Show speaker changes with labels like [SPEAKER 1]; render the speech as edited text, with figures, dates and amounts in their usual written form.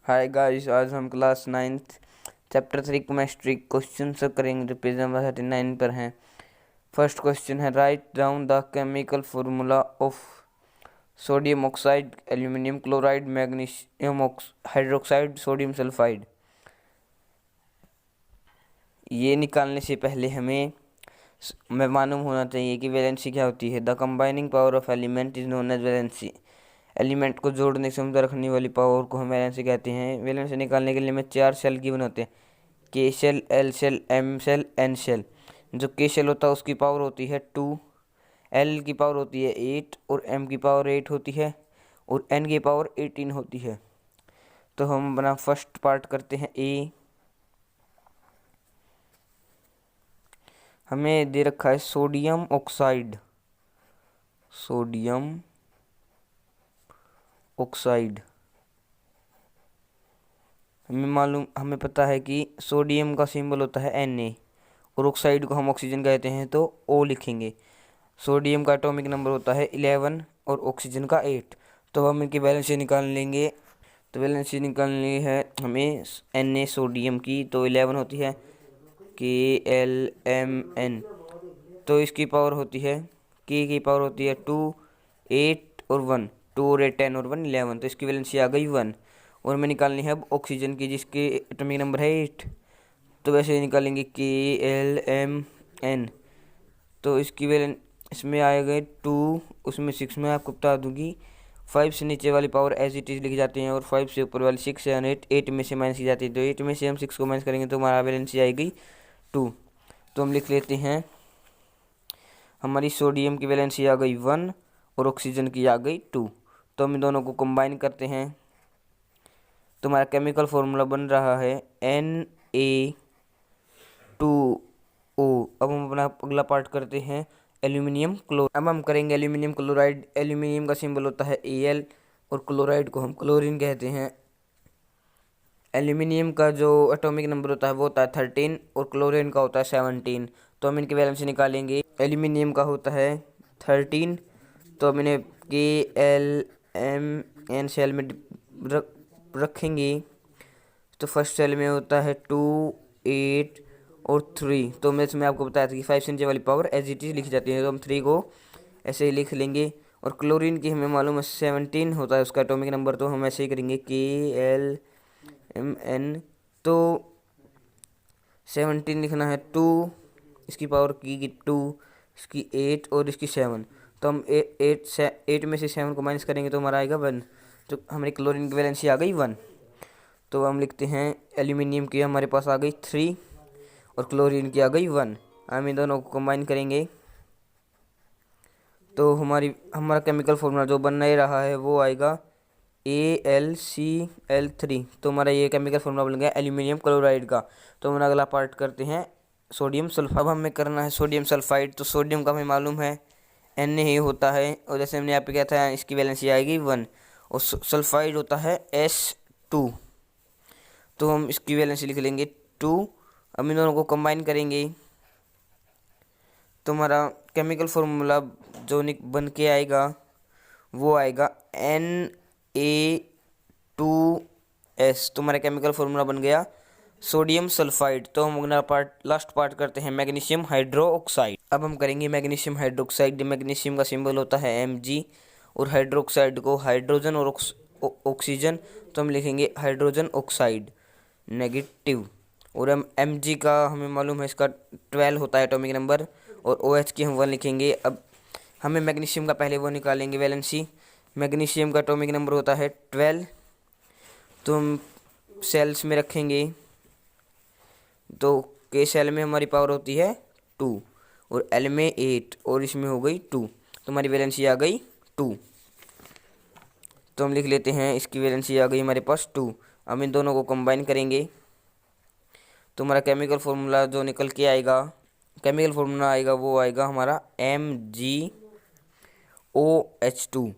[SPEAKER 1] Hi guys, आज हम class 9th chapter 3 chemistry question सब करेंगे जो पेज नंबर 39 पर हैं। फर्स्ट क्वेश्चन है, write down the chemical formula of sodium oxide, aluminium chloride, magnesium hydroxide, sodium sulphide. ये निकालने से पहले हमें मालूम होना चाहिए कि वैलेंसी क्या होती है। The combining power of element is known as valency. Element को जोड़ने क्षमता रखने वाली पावर को हम वैलेंसी कहते हैं। वैलेंसी निकालने के लिए हमें 4 सेल की बनाते हैं, K cell, L cell, M cell, N cell. जो के सेल होता है उसकी पावर होती है 2, एल की पावर होती है 8 और एम की पावर 8 होती है और एन की पावर 18 होती है। तो हम अपना फर्स्ट पार्ट करते हैं ए। हमें दे रखा है सोडियम ऑक्साइड, सोडियम ऑक्साइड। हमें पता है कि सोडियम का सिंबल होता है Na और ऑक्साइड को हम ऑक्सीजन कहते हैं तो O लिखेंगे। सोडियम का एटॉमिक नंबर होता है 11 और ऑक्सीजन का 8। तो हम इनकी वैलेंसी निकाल लेंगे। तो वैलेंसी निकालनी है हमें Na सोडियम की, तो 11 होती है KLMN। तो इसकी पावर होती है, K की पावर होती है 2, 8 और 1, 2 और 8 10 और 1 11। तो इसकी वैलेंसी आ गई 1। और हमें निकालनी है अब ऑक्सीजन की, जिसके एटॉमिक नंबर है 8। तो वैसे ही निकालेंगे KLMN। तो इसकी वैलेंस इसमें आएगा 2, उसमें 6 में आपको बता दूंगी 5 से नीचे वाली पावर एज इट इज लिखी जाती है और 5 से ऊपर वाली 6 7 8 8 में से माइनस की जाती है। तो 8 में से हम 6 को माइनस करेंगे तो हमारा वैलेंसी आएगी 2। तो हम लिख लेते हैं, हमारी सोडियम की वैलेंसी आ गई 1 और ऑक्सीजन की आ गई 2। तो हम इन दोनों को कंबाइन करते हैं तो हमारा केमिकल फॉर्मूला बन रहा है Na2O। अब हम अपना अगला पार्ट करते हैं एल्यूमिनियम क्लोराइड। अब हम करेंगे एल्यूमिनियम क्लोराइड। एल्यूमिनियम का सिंबल होता है Al और क्लोराइड को हम क्लोरीन कहते हैं। एल्यूमिनियम का जो एटॉमिक नंबर होता है वो होता है 13 और क्लोरीन का होता है 17। तो हम इनके वैलेंसी निकालेंगे। एल्यूमिनियम का होता है 13, तो हम इन्हें KLMN सेल में रखेंगे। तो फर्स्ट सेल में होता है 2, 8 और 3। तो मैं इसमें आपको बताया था कि 5 से नीचे वाली पावर एज इट इज लिखी जाती है, तो हम 3 को ऐसे ही लिख लेंगे। और क्लोरीन की हमें मालूम है 17 होता है उसका एटॉमिक नंबर, तो हम ऐसे ही करेंगे KLMN। तो 17 लिखना है 2, इसकी पावर की 2, इसकी 8 और इसकी 7। तो हम 8 में से 7 को माइनस करेंगे तो हमारा आएगा 1। तो हमारी क्लोरीन की वैलेंसी आ गई 1। तो हम लिखते हैं एल्यूमिनियम की हमारे पास आ गई 3 और क्लोरीन की आ गई 1। हम इन दोनों को कंबाइन करेंगे तो हमारा केमिकल फॉर्मूला जो बन नहीं रहा है वो आएगा AlCl3। तो हमारा ये केमिकल फॉर्मूला बन गया एल्यूमिनियम क्लोराइड का। तो हम अगला पार्ट करते हैं सोडियम सल्फाइड। अब हमें करना है सोडियम सल्फाइड। तो सोडियम का हमें मालूम है Na ही होता है और जैसे हमने यहाँ पे किया था इसकी वैलेंसी आएगी 1 और सल्फाइड होता है S2। तो हम इसकी वैलेंसी लिख लेंगे 2। अब इन दोनों को कंबाइन करेंगे तो हमारा केमिकल फॉर्मूला जो बन के आएगा वो आएगा Na2S। तो हमारा केमिकल फॉर्मूला बन गया सोडियम सल्फाइड। तो हम अगला लास्ट पार्ट करते हैं मैग्नीशियम हाइड्रोक्साइड। अब हम करेंगे मैग्नीशियम हाइड्रोक्साइड। मैग्नीशियम का सिंबल होता है Mg और हाइड्रोक्साइड को हाइड्रोजन और ऑक्सीजन, तो हम लिखेंगे हाइड्रोजन ऑक्साइड नेगेटिव। और हम Mg का हमें मालूम है इसका 12 होता है एटॉमिक नंबर और OH की हम 1 लिखेंगे। अब हमें मैग्नीशियम का पहले वो निकालेंगे वैलेंसी। मैग्नीशियम का एटॉमिक नंबर होता है 12, तो हम सेल्स में रखेंगे। तो के सेल में हमारी पावर होती है 2 और एल में 8 और इसमें हो गई 2। तो हमारी वैलेंसी आ गई 2। तो हम लिख लेते हैं इसकी वैलेंसी आ गई हमारे पास 2। हम इन दोनों को कंबाइन करेंगे तो हमारा केमिकल फॉर्मूला जो निकल के आएगा, केमिकल फॉर्मूला आएगा वो आएगा हमारा MgOH2।